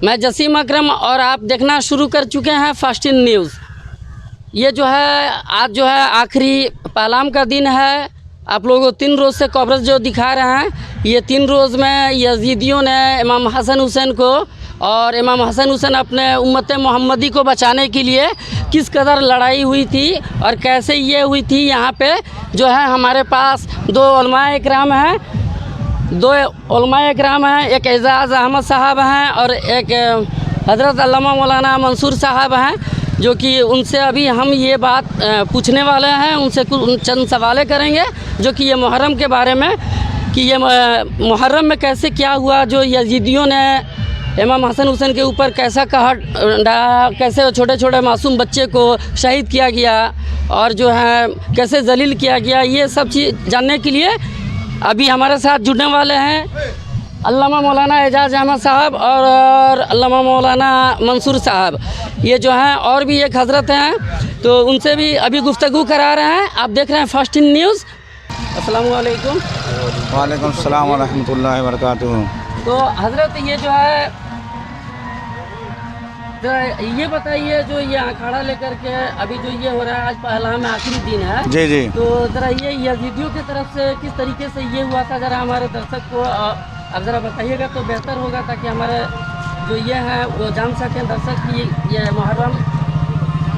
मैं जसीम अकरम और आप देखना शुरू कर चुके हैं फास्टिंग न्यूज़। ये जो है आज जो है आखिरी पालाम का दिन है। आप लोगों को 3 रोज़ से कवरेज जो दिखा रहे हैं, ये 3 रोज़ में यजीदियों ने इमाम हसन हुसैन को और इमाम हसन हुसैन अपने उम्मत मोहम्मदी को बचाने के लिए किस कदर लड़ाई हुई थी और कैसे ये हुई थी। यहाँ पे जो है हमारे पास 2 उलमाए इकराम हैं, 2 उलमाए इकराम हैं, एक एजाज़ अहमद साहब हैं और एक हज़रत अल्लामा मौलाना मंसूर साहब हैं, जो कि उनसे अभी हम ये बात पूछने वाले हैं। उनसे कुछ चंद सवालें करेंगे जो कि ये मुहर्रम के बारे में, कि ये मुहर्रम में कैसे क्या हुआ, जो यजीदियों ने इमाम हसन हुसैन के ऊपर कैसा कहर डाला, कैसे छोटे छोटे मासूम बच्चे को शहीद किया गया और जो है कैसे जलील किया गया। ये सब चीज़ जानने के लिए अभी हमारे साथ जुड़ने वाले हैं अल्लामा मौलाना एजाज़ अहमद साहब और अल्लामा मौलाना मंसूर साहब। ये जो हैं और भी एक हज़रत हैं, तो उनसे भी अभी गुफ्तगू करा रहे हैं। आप देख रहे हैं फास्टिंग न्यूज़। अस्सलामु अलैकुम। वालेकुम सलाम व रहमतुल्लाहि व बरकातुहू। तो हज़रत ये जो है, तो ये बताइए, जो ये अखाड़ा लेकर के अभी जो ये हो रहा है, आज पहला में आखिरी दिन है जी जी। तो ज़रा ये यजीदियों की तरफ से किस तरीके से ये हुआ था, ज़रा हमारे दर्शक को अब ज़रा बताइएगा तो बेहतर होगा, ताकि हमारे जो ये है वो जान सकें दर्शक कि ये मुहर्रम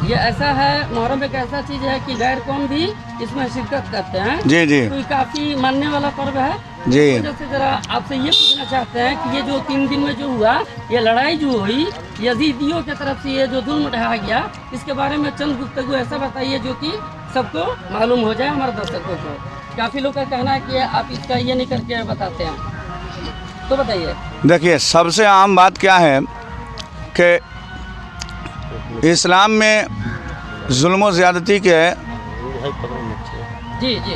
ये ऐसा है। मुहर्रम एक ऐसा चीज़ है कि गैर कौम भी इसमें शिरकत करते हैं। जी जी तो ये काफ़ी मानने वाला पर्व है जी। इस वजह से ज़रा आपसे ये पूछना चाहते हैं कि ये जो 3 दिन में जो हुआ, ये लड़ाई जो हुई यजीदियों की तरफ से, ये जो जुल्म ढाया गया, इसके बारे में चंद गुफ्तगू ऐसा बताइए जो कि सबको मालूम हो जाए, हमारे दर्शकों को। काफ़ी लोग का कहना है कि आप इसका ये नहीं करके बताते हैं, तो बताइए। देखिए, सबसे आम बात क्या है कि इस्लाम में जुल्म ज़्यादती के, जी जी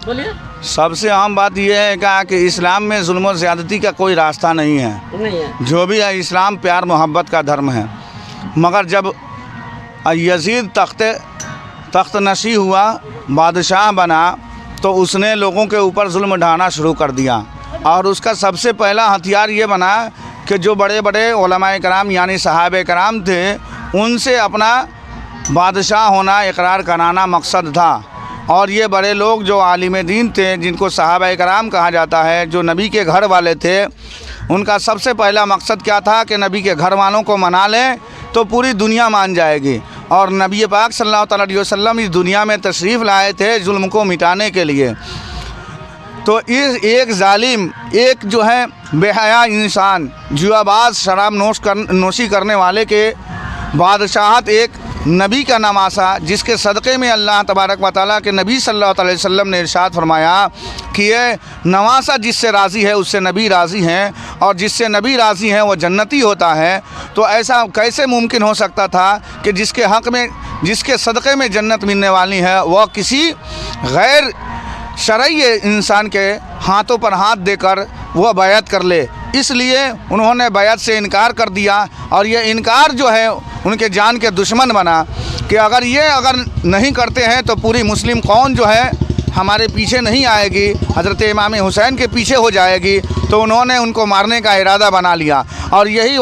बोलिए। सबसे आम बात यह है क्या कि इस्लाम में जुल्म ज़्यादती का कोई रास्ता नहीं है। नहीं है। जो भी है, इस्लाम प्यार मोहब्बत का धर्म है। मगर जब यजीद तख्त नशी हुआ, बादशाह बना, तो उसने लोगों के ऊपर जुल्म ढाना शुरू कर दिया। और उसका सबसे पहला हथियार ये बना कि जो बड़े बड़े उलमाए कराम यानी सहाबे कराम थे, उनसे अपना बादशाह होना इकरार कराना मकसद था। और ये बड़े लोग जो आलिम दीन थे, जिनको सहाबा कराम कहा जाता है, जो नबी के घर वाले थे, उनका सबसे पहला मकसद क्या था कि नबी के घर वालों को मना लें तो पूरी दुनिया मान जाएगी। और नबी पाक सल्लल्लाहु अलैहि वसल्लम इस दुनिया में तशरीफ़ लाए थे जुल्म को मिटाने के लिए। तो इस एक जालिम, एक जो है बेहया इंसान, जुआबाज, शराब नोशी करने वाले के बादशाहत एक नबी का नवासा, जिसके सदक़े में अल्लाह तबारक व तआला के नबी सल्लल्लाहु अलैहि वसल्लम ने इरशाद फरमाया कि ये नवासा जिससे राज़ी है उससे नबी राज़ी हैं, और जिससे नबी राज़ी हैं वो जन्नती होता है। तो ऐसा कैसे मुमकिन हो सकता था कि जिसके हक़ में, जिसके सदक़े में जन्नत मिलने वाली है, वह किसी गैर शरई इंसान के हाथों पर हाथ देकर वह बैअत कर ले। इसलिए उन्होंने बैअत से इनकार कर दिया। और ये इनकार जो है उनके जान के दुश्मन बना कि अगर नहीं करते हैं तो पूरी मुस्लिम कौम जो है हमारे पीछे नहीं आएगी, हज़रत इमाम हुसैन के पीछे हो जाएगी। तो उन्होंने उनको मारने का इरादा बना लिया। और यही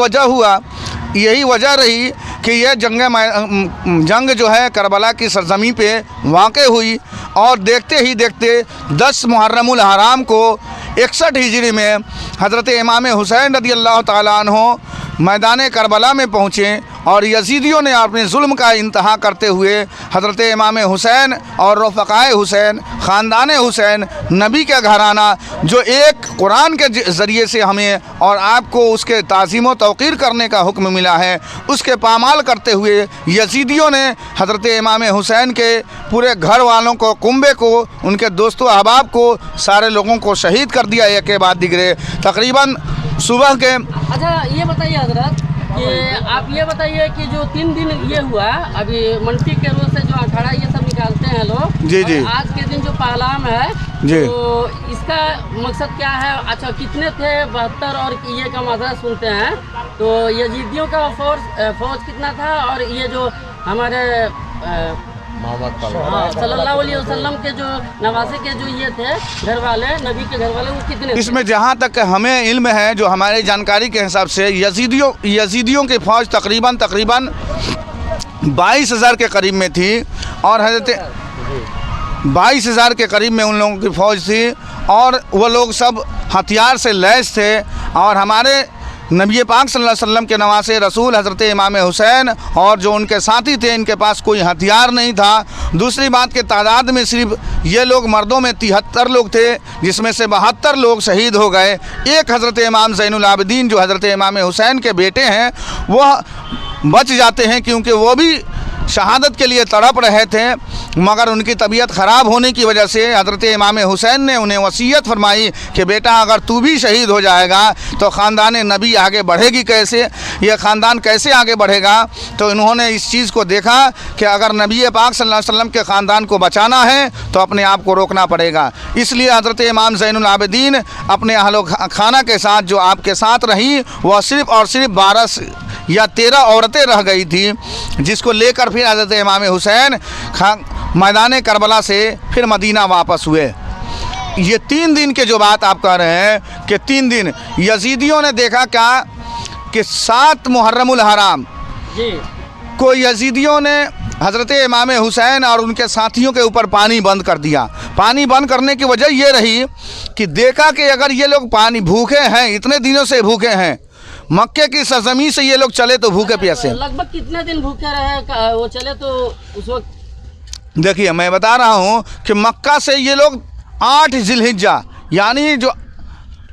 वजह रही कि यह जंग जो है करबला की सरजमी पे वाक़े हुई। और देखते ही देखते 10 मुहर्रमुल हराम को 61 हिजरी में हज़रत इमाम हुसैन रज़ी अल्लाह ताला अन्हो मैदान करबला में पहुँचे। और यजीदियों ने अपने जुल्म का इंतहा करते हुए हज़रत इमाम हुसैन और रफ़क़ाए हुसैन, ख़ानदान हुसैन, नबी का घराना, जो एक कुरान के ज़रिए से हमें और आपको उसके ताज़ीम व तौक़ीर करने का हुक्म मिला है, उसके पामाल करते हुए यजीदियों ने हज़रत इमाम हुसैन के पूरे घर वालों को, कुंबे को, उनके दोस्तों अहबाब को, सारे लोगों को शहीद कर दिया एक के बाद दिगरे। तकरीबन सुबह के। अच्छा ये बताइए हज़रत कि आप ये बताइए कि जो 3 दिन ये हुआ, अभी मंटी के रोज से जो अखाड़ा ये सब निकालते हैं लोग, जी जी, आज के दिन जो पालाम है जी, तो इसका मकसद क्या है? अच्छा कितने थे? 72 और ये का माजरा सुनते हैं। तो यजीदियों का फौज कितना था? और ये जो हमारे हाँ, सल्लल्लाहु अलैहि वसल्लम के जो नवासे के जो ये थे घर वाले, नबी के घर वाले, वो कितने थे? इसमें जहाँ तक हमें इल्म है, जो हमारी जानकारी के हिसाब से यजीदियों की फ़ौज तकरीबन 22,000 के करीब में थी और हज़रत 22,000 के करीब में उन लोगों की फ़ौज थी और वो लोग सब हथियार से लैस थे। और हमारे नबी पाक सल्लल्लाहु अलैहि वसल्लम के नवासे रसूल हज़रत इमाम हुसैन और जो उनके साथी थे, इनके पास कोई हथियार नहीं था। दूसरी बात के तादाद में सिर्फ ये लोग मर्दों में 73 लोग थे, जिसमें से 72 लोग शहीद हो गए। एक हज़रत इमाम ज़ैनुल आबिदीन जो हज़रत इमाम हुसैन के बेटे हैं वह बच जाते हैं, क्योंकि वो भी शहादत के लिए तड़प रहे थे, मगर उनकी तबीयत ख़राब होने की वजह से हज़रत इमाम हुसैन ने उन्हें वसीयत फरमाई कि बेटा अगर तू भी शहीद हो जाएगा तो ख़ानदान नबी आगे बढ़ेगी कैसे, यह ख़ानदान कैसे आगे बढ़ेगा। तो इन्होंने इस चीज़ को देखा कि अगर नबी पाक सल्लल्लाहु अलैहि वसल्लम के ख़ानदान को बचाना है तो अपने आप को रोकना पड़ेगा। इसलिए हज़रत इमाम ज़ैनुल आबिदीन अपने अहलो खाना के साथ जो आपके साथ रही, वह सिर्फ़ और सिर्फ 12 या 13 औरतें रह गई थी, जिसको लेकर फिर हज़रत इमाम हुसैन मैदान करबला से फिर मदीना वापस हुए। ये 3 दिन के जो बात आप कह रहे हैं कि 3 दिन यजीदियों ने देखा क्या कि 7 मुहर्रमुल हराम को यजीदियों ने हज़रत इमाम हुसैन और उनके साथियों के ऊपर पानी बंद कर दिया। पानी बंद करने की वजह ये रही कि देखा कि अगर ये लोग पानी भूखे हैं, इतने दिनों से भूखे हैं, मक्के की सरजमी से ये लोग चले तो भूखे प्यासे। लगभग कितने दिन भूखे रहे वो चले तो उस वक्त? देखिए मैं बता रहा हूँ कि मक्का से ये लोग 8 ज़िलहिज्जा, यानी जो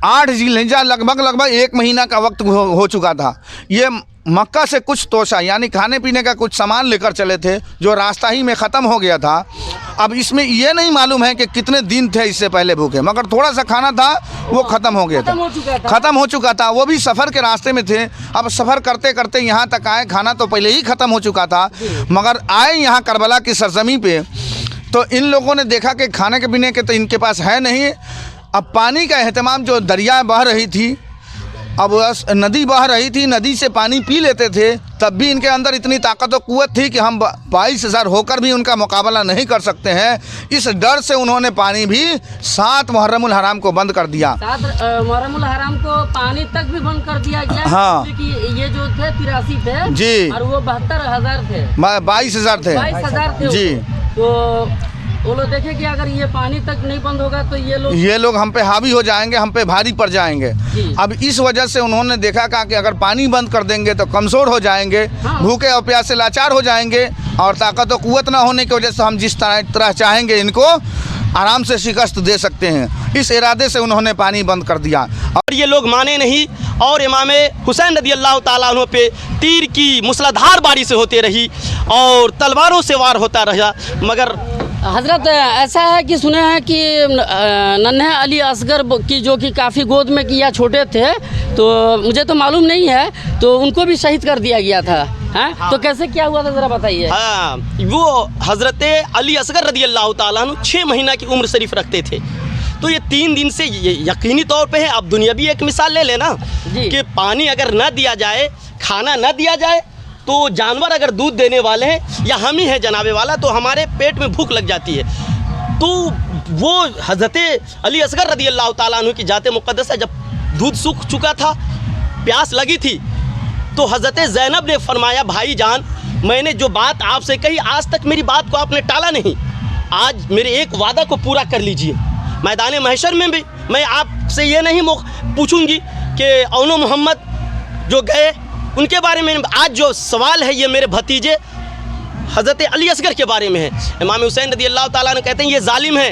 8 ज़िलहिज्जा लगभग 1 महीना का वक्त हो चुका था। ये मक्का से कुछ तोशा यानी खाने पीने का कुछ सामान लेकर चले थे, जो रास्ता ही में ख़त्म हो गया था। अब इसमें ये नहीं मालूम है कि कितने दिन थे इससे पहले भूखे, मगर थोड़ा सा खाना था वो ख़त्म हो गया था, ख़त्म हो चुका था। वो भी सफ़र के रास्ते में थे। अब सफ़र करते करते यहाँ तक आए, खाना तो पहले ही ख़त्म हो चुका था, मगर आए यहाँ करबला की सरजमी पे तो इन लोगों ने देखा कि खाने के पीने के तो इनके पास है नहीं। अब पानी का एहतमाम, जो दरिया बह रही थी, अब नदी बह रही थी, नदी से पानी पी लेते थे, तब भी इनके अंदर इतनी ताकत और क़ुव्वत थी कि हम 22,000 होकर भी उनका मुकाबला नहीं कर सकते हैं। इस डर से उन्होंने पानी भी 7 मुहर्रमुल हराम को बंद कर दिया। 7 मुहर्रमुल हराम को पानी तक भी बंद कर दिया गया। हाँ, क्योंकि ये जो थे 83 थे जी, और वो 72,000 थे, 22,000 थे, 22,000 थे जी। तो वो लोग देखे कि अगर ये पानी तक नहीं बंद होगा तो ये लोग हम पे हावी हो जाएंगे, हम पे भारी पड़ जाएंगे। अब इस वजह से उन्होंने देखा कि अगर पानी बंद कर देंगे तो कमज़ोर हो जाएंगे, हाँ। भूखे और प्यासे लाचार हो जाएंगे, और ताकत और क़ुव्वत ना होने की वजह से हम जिस तरह चाहेंगे इनको आराम से शिकस्त दे सकते हैं। इस इरादे से उन्होंने पानी बंद कर दिया। और ये लोग माने नहीं और इमाम हुसैन रज़ी अल्लाह ताला अन्हु पे तीर की मूसलाधार बारिश होती रही और तलवारों से वार होता रहा। मगर हज़रत ऐसा है कि सुने हैं कि नन्हे अली असगर की जो कि काफ़ी गोद में किया छोटे थे, तो मुझे तो मालूम नहीं है, तो उनको भी शहीद कर दिया गया था। हैं? हाँ। तो कैसे क्या हुआ था ज़रा बताइए। हाँ, वो हज़रत अली असगर रज़ी अल्लाह ताला अन्हु 6 महीना की उम्र शरीफ रखते थे। तो ये 3 दिन से ये यकीनी तौर पे है। अब दुनियावी एक मिसाल ले लेना कि पानी अगर न दिया जाए, खाना न दिया जाए, तो जानवर अगर दूध देने वाले हैं या हम ही हैं जनाबे वाला, तो हमारे पेट में भूख लग जाती है। तो वो हज़रत अली असगर रज़ी अल्लाह ताला अन्हु की जाते मुक़द्दस है, जब दूध सूख चुका था, प्यास लगी थी, तो हज़रत ज़ैनब ने फरमाया, भाई जान, मैंने जो बात आपसे कही, आज तक मेरी बात को आपने टाला नहीं, आज मेरे एक वादा को पूरा कर लीजिए। मैदान महशर में भी मैं आपसे ये नहीं पूछूंगी कि औनो मोहम्मद जो गए उनके बारे में, आज जो सवाल है ये मेरे भतीजे हज़रत अली असगर के बारे में है। इमाम हुसैन रज़ी अल्लाह ताला ने कहते हैं ये जालिम है,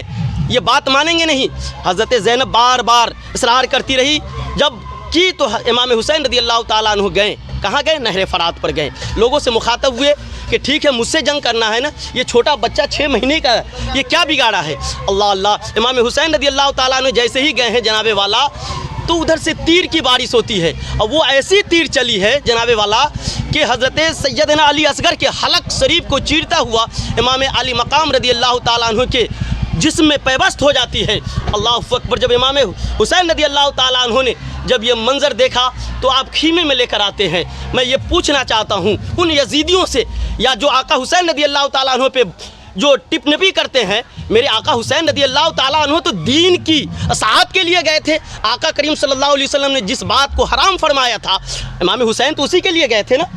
ये बात मानेंगे नहीं। हज़रत ज़ैनब बार बार इसरार करती रही, जब की तो इमाम हुसैन रज़ी अल्लाह ताला अन्हु गए। कहाँ गए? नहर फ़रात पर गए। लोगों से मुखातब हुए कि ठीक है, मुझसे जंग करना है ना, ये छोटा बच्चा 6 महीने का है, ये क्या बिगाड़ा है। अल्लाह अल्लाह। इमाम हुसैन रज़ी अल्लाह ताला अन्हु जैसे ही गए हैं जनाबे वाला, तो उधर से तीर की बारिश होती है, और वो ऐसी तीर चली है जनाबे वाला कि हज़रत सैयदना अली असगर के हलक शरीफ को चीरता हुआ इमाम अली मकाम रज़ी अल्लाह ताला अन्हु के जिस्म में पैबस्त हो जाती है। अल्लाह अकबर। जब इमाम हुसैन रज़ी अल्लाह ताला अन्हु ने जब ये मंज़र देखा तो आप खीमे में लेकर आते हैं। मैं ये पूछना चाहता हूँ उन यजीदियों से, या जो आका हुसैन रज़ी अल्लाह ताला अन्हु पे जो टिप्पणी करते हैं, मेरे आका हुसैन रदी अल्लाह ताला अन्हु तो दीन की असाहत के लिए गए थे। आका करीम सल्लल्लाहु अलैहि वसल्लम ने जिस बात को हराम फरमाया था, इमाम हुसैन तो उसी के लिए गए थे ना।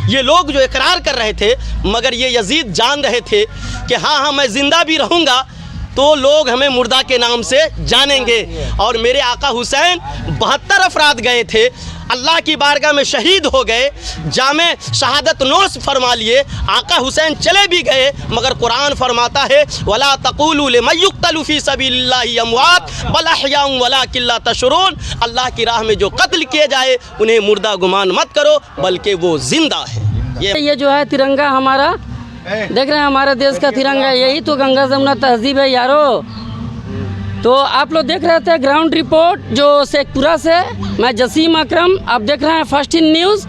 ये लोग जो इकरार कर रहे थे, मगर ये यजीद जान रहे थे कि हाँ मैं ज़िंदा भी रहूँगा तो लोग हमें मुर्दा के नाम से जानेंगे। और मेरे आका हुसैन 72 अफराद गए थे, अल्लाह की बारगाह में शहीद हो गए, जामे शहादत नोश फरमा लिए। आका हुसैन चले भी गए, मगर कुरान फरमाता है वला तक़ूलू लिमन युक़्तलू फ़ी सबिलिल्लाहि अमवात बल अहयाउन वलाकिन ला तशऊरून। अल्लाह की राह में जो कत्ल किए जाए उन्हें मुर्दा गुमान मत करो, बल्कि वो जिंदा है। ये जो है तिरंगा हमारा, देख रहे हैं हमारे देश का तिरंगा, यही तो गंगा जमुना तहजीब है यारो। तो आप लोग देख रहे थे ग्राउंड रिपोर्ट जो शेखपुरा से, मैं जसीम अकरम, आप देख रहे हैं फर्स्ट इन न्यूज़।